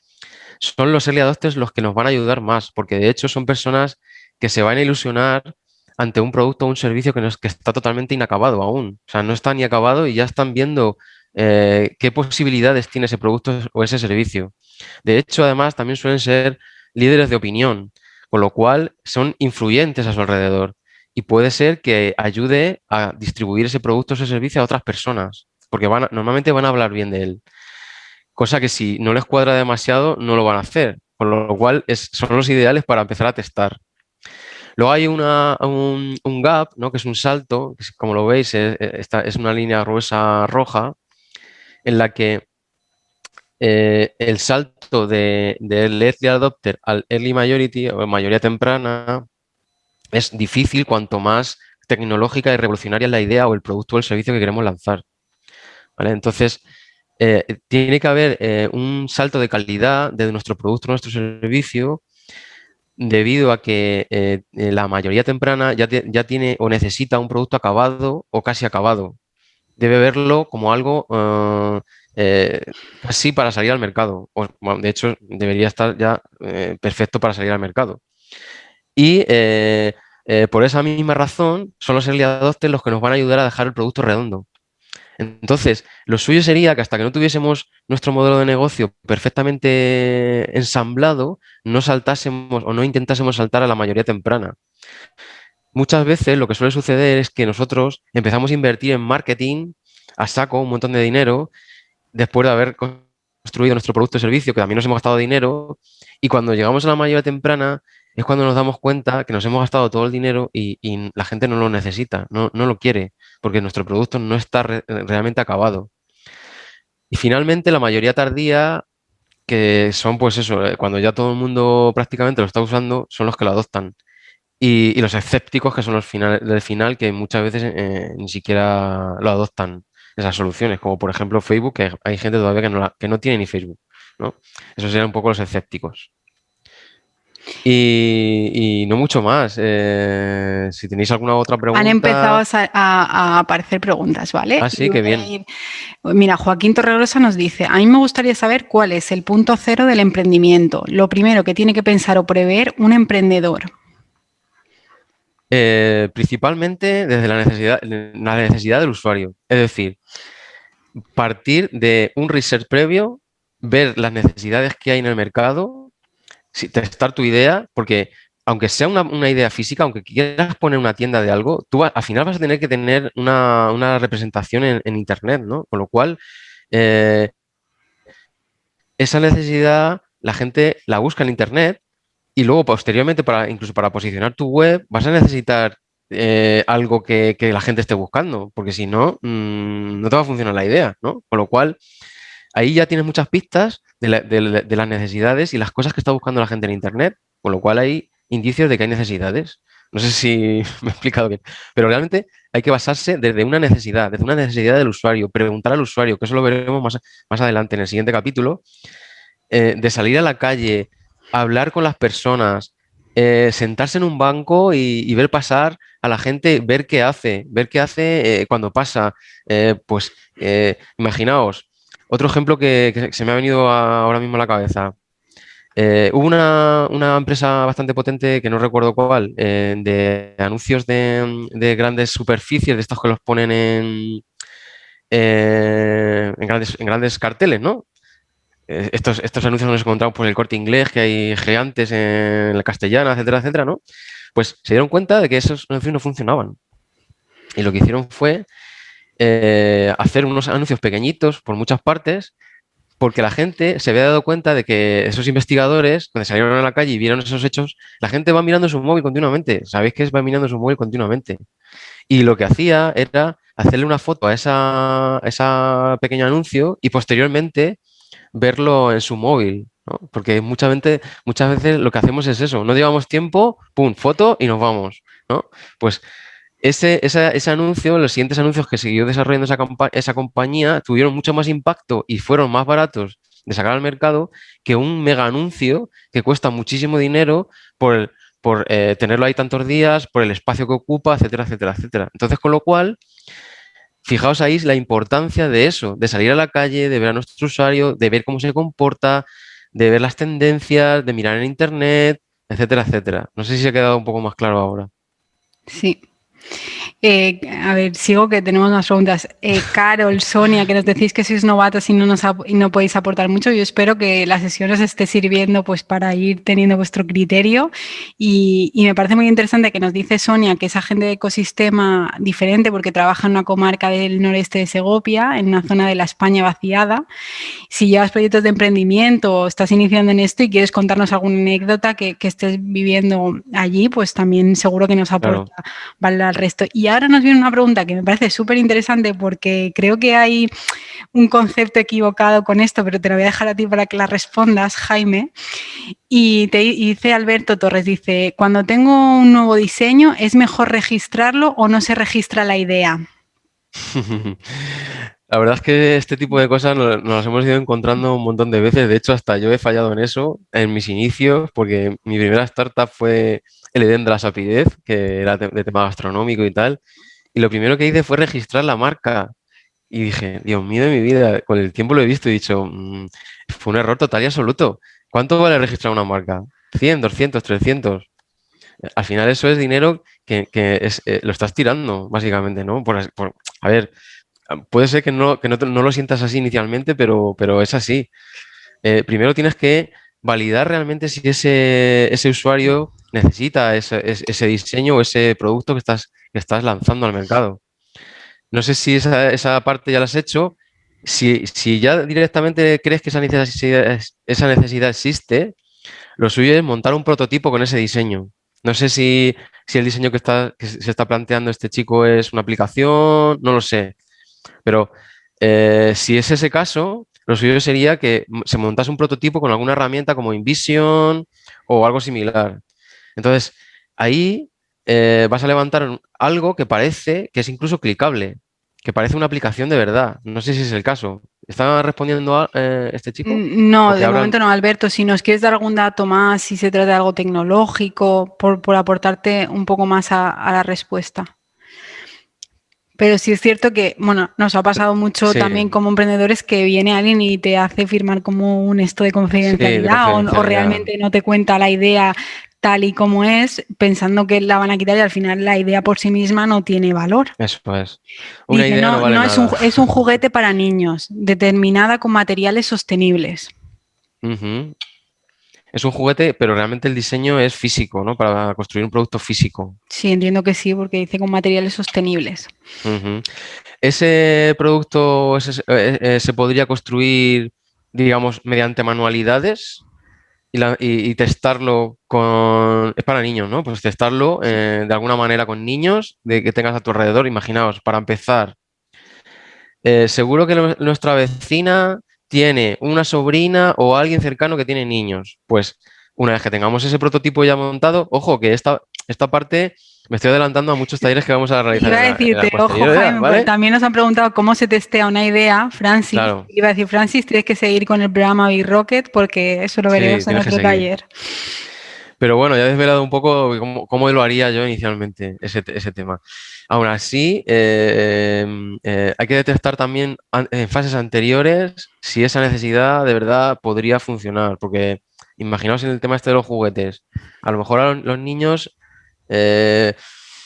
son los early adopters los que nos van a ayudar más, porque de hecho son personas que se van a ilusionar ante un producto o un servicio que está totalmente inacabado aún. O sea, no está ni acabado y ya están viendo qué posibilidades tiene ese producto o ese servicio. De hecho, además, también suelen ser líderes de opinión, con lo cual son influyentes a su alrededor. Y puede ser que ayude a distribuir ese producto o ese servicio a otras personas, porque normalmente van a hablar bien de él. Cosa que si no les cuadra demasiado, no lo van a hacer. Con lo cual son los ideales para empezar a testar. Luego hay un gap, ¿no? Que es un salto, que como lo veis, es una línea gruesa roja, en la que el salto del early adopter al early majority o mayoría temprana es difícil cuanto más tecnológica y revolucionaria es la idea o el producto o el servicio que queremos lanzar. ¿Vale? Entonces, tiene que haber un salto de calidad de nuestro producto, nuestro servicio, debido a que la mayoría temprana ya tiene o necesita un producto acabado o casi acabado. Debe verlo como algo casi para salir al mercado. Bueno, de hecho, debería estar ya perfecto para salir al mercado. Y por esa misma razón, son los early adopters los que nos van a ayudar a dejar el producto redondo. Entonces, lo suyo sería que hasta que no tuviésemos nuestro modelo de negocio perfectamente ensamblado, no saltásemos o no intentásemos saltar a la mayoría temprana. Muchas veces lo que suele suceder es que nosotros empezamos a invertir en marketing a saco un montón de dinero después de haber construido nuestro producto o servicio, que también nos hemos gastado dinero, y cuando llegamos a la mayoría temprana es cuando nos damos cuenta que nos hemos gastado todo el dinero y la gente no lo necesita, no lo quiere, porque nuestro producto no está realmente acabado. Y finalmente, la mayoría tardía, que son pues eso, cuando ya todo el mundo prácticamente lo está usando, son los que lo adoptan. Y los escépticos, que son los del final, que muchas veces ni siquiera lo adoptan esas soluciones, como por ejemplo Facebook, que hay gente todavía que no tiene ni Facebook, ¿no? Esos serían un poco los escépticos. Y no mucho más. Si tenéis alguna otra Han empezado pregunta. a aparecer preguntas, ¿vale? Ah, Y sí, qué voy a bien. ir. Mira, Joaquín Torregrosa nos dice, a mí me gustaría saber cuál es el punto cero del emprendimiento, lo primero que tiene que pensar o prever un emprendedor. Principalmente desde la necesidad del usuario. Es decir, partir de un research previo, ver las necesidades que hay en el mercado, testar tu idea, porque aunque sea una idea física, aunque quieras poner una tienda de algo, al final vas a tener que tener una representación en Internet, ¿no? Con lo cual, eh, esa necesidad la gente la busca en Internet y luego posteriormente, incluso para posicionar tu web, vas a necesitar algo que la gente esté buscando, porque si no, no te va a funcionar la idea, ¿no? Con lo cual, ahí ya tienes muchas pistas de las necesidades y las cosas que está buscando la gente en Internet, con lo cual hay indicios de que hay necesidades. No sé si me he explicado bien, pero realmente hay que basarse desde una necesidad del usuario, preguntar al usuario, que eso lo veremos más adelante en el siguiente capítulo, de salir a la calle, hablar con las personas, sentarse en un banco y ver pasar a la gente, ver qué hace cuando pasa. Pues imaginaos, otro ejemplo que se me ha venido ahora mismo a la cabeza. Hubo una empresa bastante potente, que no recuerdo cuál, de anuncios de grandes superficies, de estos que los ponen en grandes carteles, ¿no? Estos anuncios nos encontramos por el Corte Inglés, que hay gigantes en la Castellana, etcétera, etcétera, ¿no? Pues se dieron cuenta de que esos anuncios no funcionaban. Y lo que hicieron fue hacer unos anuncios pequeñitos por muchas partes, porque la gente se había dado cuenta de que esos investigadores, cuando salieron a la calle y vieron esos hechos, la gente va mirando su móvil continuamente. ¿Sabéis que va mirando su móvil continuamente? Y lo que hacía era hacerle una foto a esa pequeño anuncio y posteriormente verlo en su móvil, ¿no? Porque muchas veces lo que hacemos es eso, no llevamos tiempo, pum, foto y nos vamos, ¿no? Pues ese anuncio, los siguientes anuncios que siguió desarrollando esa compañía tuvieron mucho más impacto y fueron más baratos de sacar al mercado que un mega anuncio que cuesta muchísimo dinero por tenerlo ahí tantos días, por el espacio que ocupa, etcétera, etcétera, etcétera. Entonces, con lo cual, fijaos ahí la importancia de eso, de salir a la calle, de ver a nuestro usuario, de ver cómo se comporta, de ver las tendencias, de mirar en internet, etcétera, etcétera. No sé si se ha quedado un poco más claro ahora. Sí. A ver, sigo que tenemos más preguntas. Carol, Sonia, que nos decís que sois novatos y no podéis aportar mucho. Yo espero que la sesión os esté sirviendo pues para ir teniendo vuestro criterio y me parece muy interesante que nos dice Sonia que es agente de ecosistema diferente porque trabaja en una comarca del noreste de Segovia, en una zona de la España vaciada. Si llevas proyectos de emprendimiento o estás iniciando en esto y quieres contarnos alguna anécdota que estés viviendo allí, pues también seguro que nos aporta valor al resto. Y ahora nos viene una pregunta que me parece súper interesante porque creo que hay un concepto equivocado con esto, pero te lo voy a dejar a ti para que la respondas, Jaime. Y dice Alberto Torres, dice, cuando tengo un nuevo diseño, ¿es mejor registrarlo o no se registra la idea? La verdad es que este tipo de cosas nos las hemos ido encontrando un montón de veces. De hecho, hasta yo he fallado en eso en mis inicios, porque mi primera startup fue el Edén de la Sapidez, que era de tema gastronómico y tal. Y lo primero que hice fue registrar la marca. Y dije, Dios mío de mi vida, con el tiempo lo he visto y he dicho, fue un error total y absoluto. ¿Cuánto vale registrar una marca? 100, 200, 300. Al final eso es dinero que lo estás tirando, básicamente, ¿no? A ver, puede ser que no lo sientas así inicialmente, pero es así. Primero tienes que validar realmente si ese usuario necesita ese diseño o ese producto que estás lanzando al mercado. No sé si esa parte ya la has hecho. Si ya directamente crees que esa necesidad existe, lo suyo es montar un prototipo con ese diseño. No sé si el diseño que se está planteando este chico es una aplicación, no lo sé. Pero si es ese caso, lo suyo sería que se montase un prototipo con alguna herramienta como InVision o algo similar. Entonces, ahí vas a levantar algo que parece que es incluso clicable, que parece una aplicación de verdad. No sé si es el caso. ¿Está respondiendo a este chico? No, ¿O te de habrán... momento no, Alberto. Si nos quieres dar algún dato más, si se trata de algo tecnológico, por aportarte un poco más a la respuesta. Pero sí es cierto que, bueno, nos ha pasado mucho Sí, también como emprendedores que viene alguien y te hace firmar como un esto de sí, de confidencialidad o confidencialidad. realmente no te cuenta la idea tal y como es, pensando que la van a quitar y al final la idea por sí misma no tiene valor. Eso es. Una Dice, idea no no, vale no nada. es un juguete para niños, determinada con materiales sostenibles. Ujú. Es un juguete, pero realmente el diseño es físico, ¿no? Para construir un producto físico. Sí, entiendo que sí, porque dice con materiales sostenibles. Ujú. Ese producto se podría construir, digamos, mediante manualidades y testarlo con... Es para niños, ¿no? Pues testarlo Sí. de alguna manera con niños de que tengas a tu alrededor. Imaginaos, para empezar, seguro que nuestra vecina tiene una sobrina o alguien cercano que tiene niños. Pues una vez que tengamos ese prototipo ya montado, ojo, que esta parte me estoy adelantando a muchos talleres que vamos a realizar Iba a en la decirte, ojo posterioridad, Jaime, porque ¿vale? también nos han preguntado cómo se testea una idea, Francis. Claro, Iba a decir, Francis, tienes que seguir con el programa Big Rocket porque eso lo sí, veremos en tienes que otro seguir. taller. Pero bueno, ya he desvelado un poco cómo lo haría yo inicialmente, ese tema. Aún así, hay que detectar también en fases anteriores si esa necesidad de verdad podría funcionar, porque imaginaos en el tema este de los juguetes. A lo mejor a los niños, eh,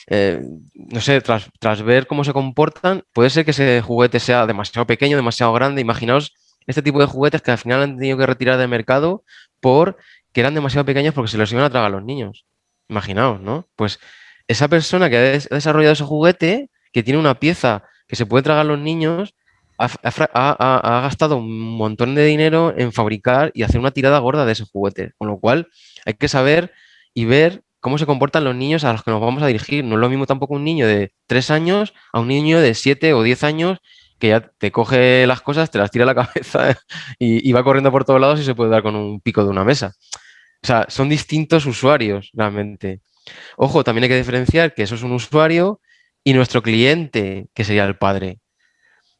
eh, no sé, tras ver cómo se comportan, puede ser que ese juguete sea demasiado pequeño, demasiado grande. Imaginaos este tipo de juguetes que al final han tenido que retirar del mercado por que eran demasiado pequeños porque se los iban a tragar los niños. Imaginaos, ¿no? Pues esa persona que ha desarrollado ese juguete, que tiene una pieza que se puede tragar los niños, ha gastado un montón de dinero en fabricar y hacer una tirada gorda de ese juguete. Con lo cual, hay que saber y ver cómo se comportan los niños a los que nos vamos a dirigir. No es lo mismo tampoco un niño de 3 años a un niño de 7 o 10 años que ya te coge las cosas, te las tira a la cabeza y va corriendo por todos lados y se puede dar con un pico de una mesa. O sea, son distintos usuarios realmente. Ojo, también hay que diferenciar que eso es un usuario y nuestro cliente, que sería el padre.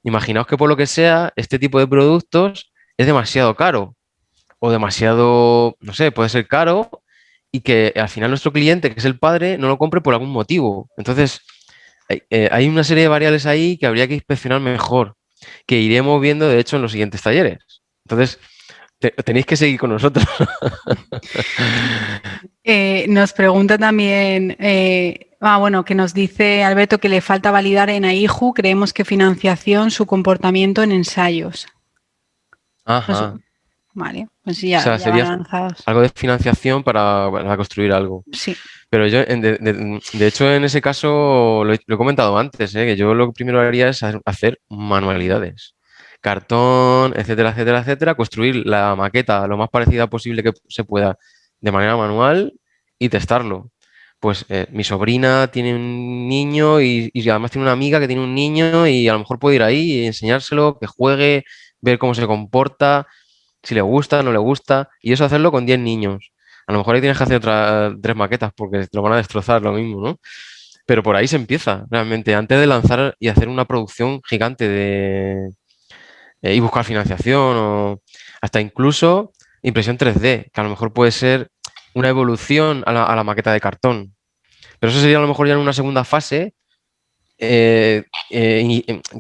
Imaginaos que por lo que sea, este tipo de productos es demasiado caro o demasiado, no sé, puede ser caro y que al final nuestro cliente, que es el padre, no lo compre por algún motivo. Entonces, hay una serie de variables ahí que habría que inspeccionar mejor, que iremos viendo, de hecho, en los siguientes talleres. Entonces, tenéis que seguir con nosotros. Nos pregunta también, bueno, que nos dice Alberto que le falta validar en AIJU, creemos que financiación, su comportamiento en ensayos. Pues, Ajá. vale, pues O ya, sea, ya van sería avanzados. algo de financiación para construir algo. Sí, Pero yo, de hecho, en ese caso, lo he comentado antes, que yo lo que primero haría es hacer manualidades. Cartón, etcétera, etcétera, etcétera. Construir la maqueta lo más parecida posible que se pueda de manera manual y testarlo. Pues mi sobrina tiene un niño y además tiene una amiga que tiene un niño y a lo mejor puede ir ahí y enseñárselo, que juegue, ver cómo se comporta, si le gusta, no le gusta, y eso hacerlo con 10 niños. A lo mejor ahí tienes que hacer otras 3 maquetas porque te lo van a destrozar lo mismo, ¿no? Pero por ahí se empieza, realmente, antes de lanzar y hacer una producción gigante y buscar financiación o hasta incluso impresión 3D, que a lo mejor puede ser una evolución a la maqueta de cartón. Pero eso sería a lo mejor ya en una segunda fase que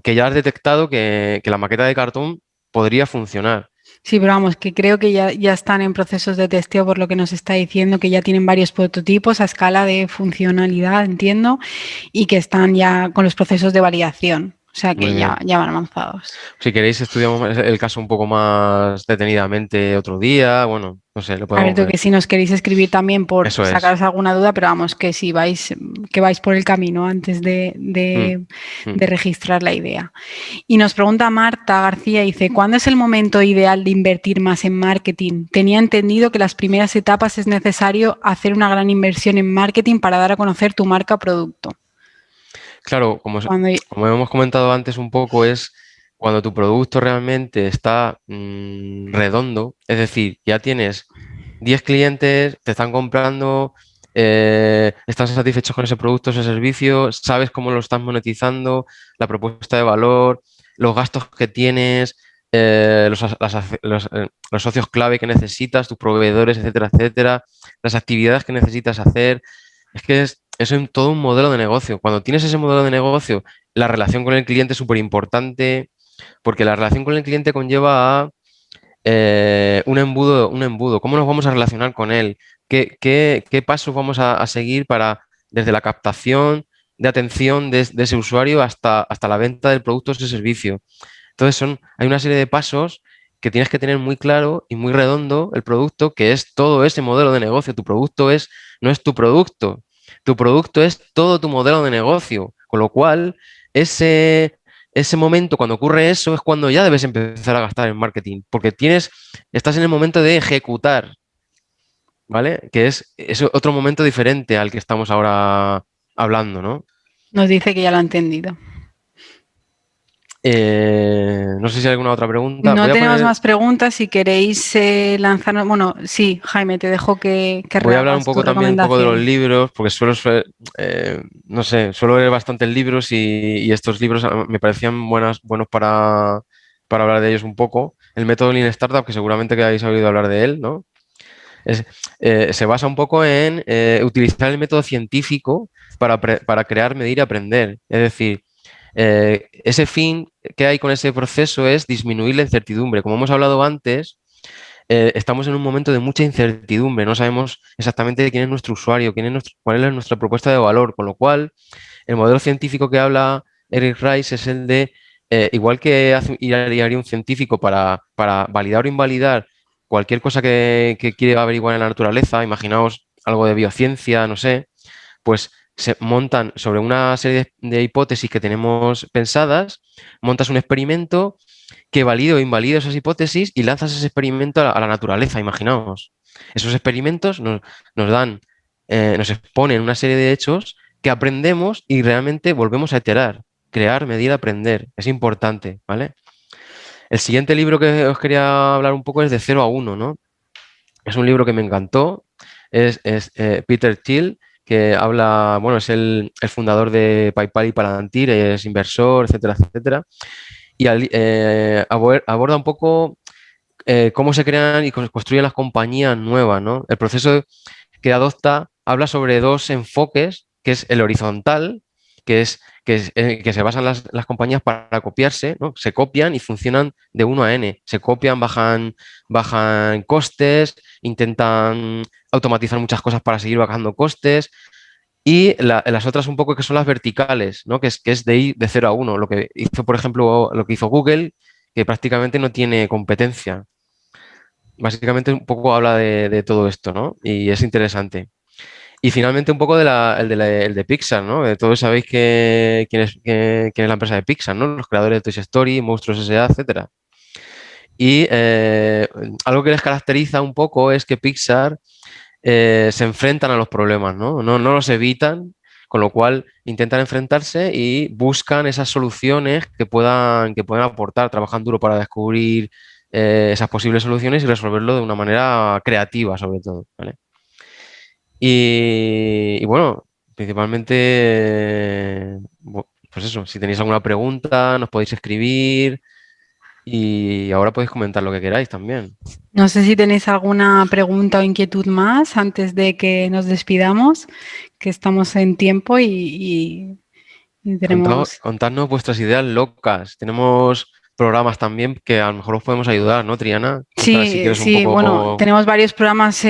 ya has detectado que la maqueta de cartón podría funcionar. sí, pero vamos, que creo que ya están en procesos de testeo por lo que nos está diciendo, que ya tienen varios prototipos a escala de funcionalidad, entiendo, y que están ya con los procesos de validación. O sea Muy que bien. ya van avanzados. Si queréis, estudiamos el caso un poco más detenidamente otro día. Bueno, no sé, lo A ver, podemos tú ver. que si nos queréis escribir también por Eso es. sacaros alguna duda, pero vamos, que si vais, que vais por el camino antes Mm, mm. de registrar la idea. Y nos pregunta Marta García, dice, ¿cuándo es el momento ideal de invertir más en marketing? Tenía entendido que las primeras etapas es necesario hacer una gran inversión en marketing para dar a conocer tu marca o producto. Claro, Cuando, como hemos comentado antes un poco, es cuando tu producto realmente está redondo, es decir, ya tienes 10 clientes, te están comprando, estás satisfechos con ese producto, ese servicio, sabes cómo lo estás monetizando, la propuesta de valor, los gastos que tienes, los socios clave que necesitas, tus proveedores, etcétera, etcétera, las actividades que necesitas hacer. Es que es todo un modelo de negocio. Cuando tienes ese modelo de negocio, la relación con el cliente es súper importante, porque la relación con el cliente conlleva a un embudo, un embudo. ¿Cómo nos vamos a relacionar con él? ¿Qué pasos vamos a seguir para, desde la captación de atención de ese usuario hasta la venta del producto o ese servicio? Entonces hay una serie de pasos que tienes que tener muy claro y muy redondo el producto, que es todo ese modelo de negocio. No es tu producto es todo tu modelo de negocio. Con lo cual, ese momento, cuando ocurre eso, es cuando ya debes empezar a gastar en marketing, porque estás en el momento de ejecutar, ¿vale? Que es otro momento diferente al que estamos ahora hablando, ¿no? nos dice que ya lo ha entendido. No sé si hay alguna otra pregunta. No tenemos más preguntas. Si queréis lanzarnos. Bueno, sí, Jaime, te dejo que Voy a hablar un rehagas tu poco también un poco de los recomendación. libros, porque no sé, suelo leer bastantes libros y estos libros me parecían buenos para hablar de ellos un poco. El método Lean Startup, que seguramente que habéis oído hablar de él, ¿no? Es- Se basa un poco en utilizar el método científico para crear, medir y aprender. Es decir, ese fin que hay con ese proceso es disminuir la incertidumbre. Como hemos hablado antes, estamos en un momento de mucha incertidumbre, no sabemos exactamente quién es nuestro usuario, cuál es nuestra propuesta de valor, con lo cual el modelo científico que habla Eric Rice es el de, igual que haría un científico para validar o invalidar cualquier cosa que quiere averiguar en la naturaleza, imaginaos algo de biociencia, no sé, pues se montan sobre una serie de hipótesis que tenemos pensadas, montas un experimento que valide o invalide esas hipótesis y lanzas ese experimento a la naturaleza, imaginaos. Esos experimentos nos exponen una serie de hechos que aprendemos y realmente volvemos a iterar, crear, medir, aprender. Es importante, ¿vale? El siguiente libro que os quería hablar un poco es de 0 a 1, ¿no? Es un libro que me encantó. Es Peter Thiel, que habla, bueno, es el fundador de PayPal y Palantir, es inversor, etcétera, etcétera. Y aborda un poco cómo se crean y construyen las compañías nuevas, ¿no? El proceso que adopta habla sobre dos enfoques, que es el horizontal, que se basan las compañías para copiarse, ¿no? Se copian y funcionan de 1 a n. Se copian, bajan costes, intentan automatizar muchas cosas para seguir bajando costes. Y las otras un poco que son las verticales, ¿no? Que es de ir de 0 a 1. Lo que hizo, por ejemplo, lo que hizo Google, que prácticamente no tiene competencia. Básicamente un poco habla de todo esto, ¿no? Y es interesante. Y finalmente un poco el de Pixar, ¿no? Todos sabéis quién es la empresa de Pixar, ¿no? Los creadores de Toy Story, Monstruos S.A., etcétera. Y algo que les caracteriza un poco es que Pixar se enfrentan a los problemas, ¿no? No los evitan, con lo cual intentan enfrentarse y buscan esas soluciones que puedan aportar, trabajan duro para descubrir esas posibles soluciones y resolverlo de una manera creativa, sobre todo, ¿vale? Y bueno, principalmente, pues eso, si tenéis alguna pregunta, nos podéis escribir y ahora podéis comentar lo que queráis también. No sé si tenéis alguna pregunta o inquietud más antes de que nos despidamos, que estamos en tiempo y tenemos. Contadnos vuestras ideas locas. Tenemos programas también que a lo mejor os podemos ayudar, ¿no, Triana? Cuéntanos si Sí, quieres un sí, poco... bueno, tenemos varios programas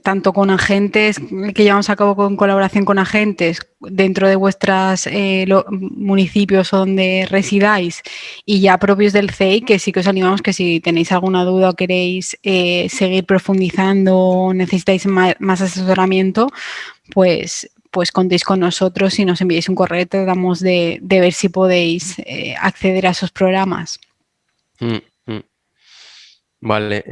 tanto con agentes que llevamos a cabo con colaboración con agentes dentro de vuestros municipios o donde residáis y ya propios del CEI, que sí que os animamos que si tenéis alguna duda o queréis seguir profundizando o necesitáis más asesoramiento, pues contéis con nosotros y nos enviéis un correo, tratamos de ver si podéis acceder a esos programas. Vale,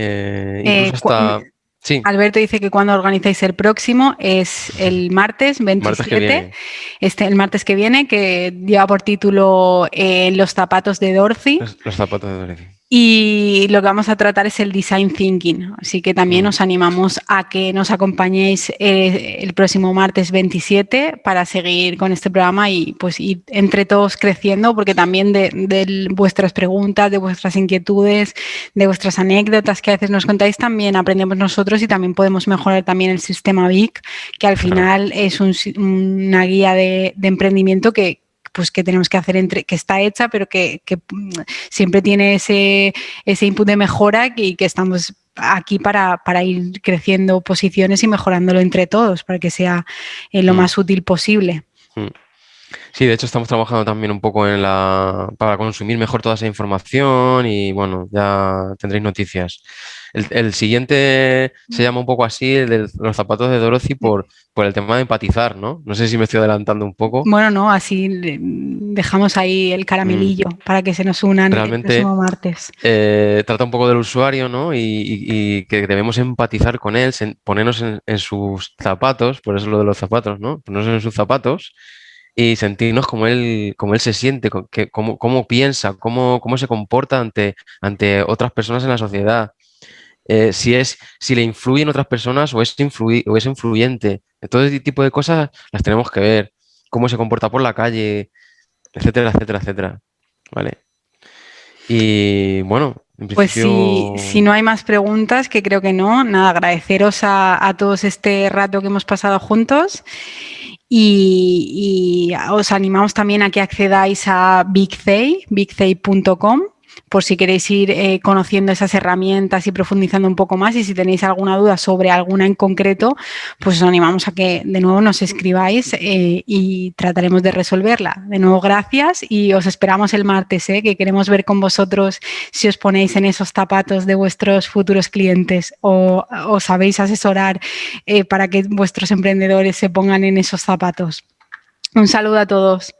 incluso hasta... Sí, Alberto dice que cuando organizáis el próximo es el martes 27, martes que viene. el martes que viene, que lleva por título Los zapatos de Dorothy. Los zapatos de Dorothy. Y lo que vamos a tratar es el design thinking, así que también os animamos a que nos acompañéis el próximo martes 27 para seguir con este programa y pues ir entre todos creciendo, porque también de vuestras preguntas, de vuestras inquietudes, de vuestras anécdotas que a veces nos contáis, también aprendemos nosotros y también podemos mejorar también el sistema VIC, que al final es una guía de emprendimiento que tenemos que hacer que está hecha, pero que siempre tiene ese input de mejora y que estamos aquí para ir creciendo posiciones y mejorándolo entre todos para que sea lo más útil posible. Sí, de hecho estamos trabajando también un poco para consumir mejor toda esa información y bueno, ya tendréis noticias. El siguiente se llama un poco así, el de los zapatos de Dorothy por el tema de empatizar, ¿no? No sé si me estoy adelantando un poco. Bueno, no, así dejamos ahí el caramelillo para que se nos unan el próximo martes. Trata un poco del usuario, ¿no? Y que debemos empatizar con él, ponernos en sus zapatos, por eso lo de los zapatos, ¿no? Ponernos en sus zapatos y sentirnos como él se siente, cómo piensa, cómo se comporta ante otras personas en la sociedad. Si le influyen otras personas o o es influyente. Todo ese tipo de cosas las tenemos que ver. Cómo se comporta por la calle, etcétera, etcétera, etcétera. ¿Vale? Y bueno, en Pues principio... si no hay más preguntas, que creo que no, nada, agradeceros a todos este rato que hemos pasado juntos y os animamos también a que accedáis a bigzey.com por si queréis ir conociendo esas herramientas y profundizando un poco más, y si tenéis alguna duda sobre alguna en concreto, pues os animamos a que de nuevo nos escribáis y trataremos de resolverla. De nuevo, gracias y os esperamos el martes, que queremos ver con vosotros si os ponéis en esos zapatos de vuestros futuros clientes o os sabéis asesorar para que vuestros emprendedores se pongan en esos zapatos. Un saludo a todos.